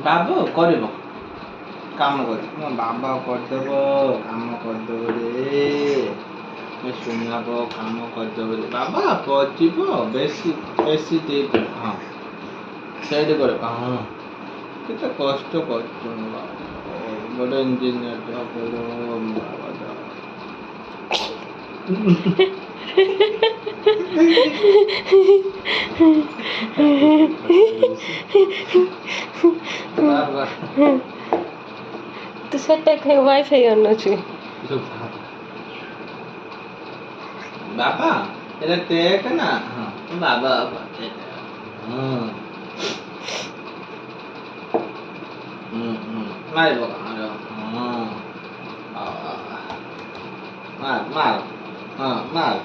ବାବୁ କରିବ କାମ କରିବ ମୋ ବାବା କରିଦେବ କାମ କରିଦେବ ରେ ସୁନାବ କାମ କରିଦେବ ରେ ବାବା ପଚିବ ବେଶୀ ବେଶୀ ଦେଇଦେବ ହଁ ସେଇଠି କରିବ ହଁ କେତେ କଷ୍ଟ କରୁଛନ୍ତି ବାବା ଗୋଟେ ଇଞ୍ଜିନିୟର ବାବା ତୁ ସେଟା ଖାଇ ୱାଇଫାଇ ଅନ୍ ଅଛି ବାବା এটা টেক না বাবা বাবা মারিব মার মার মার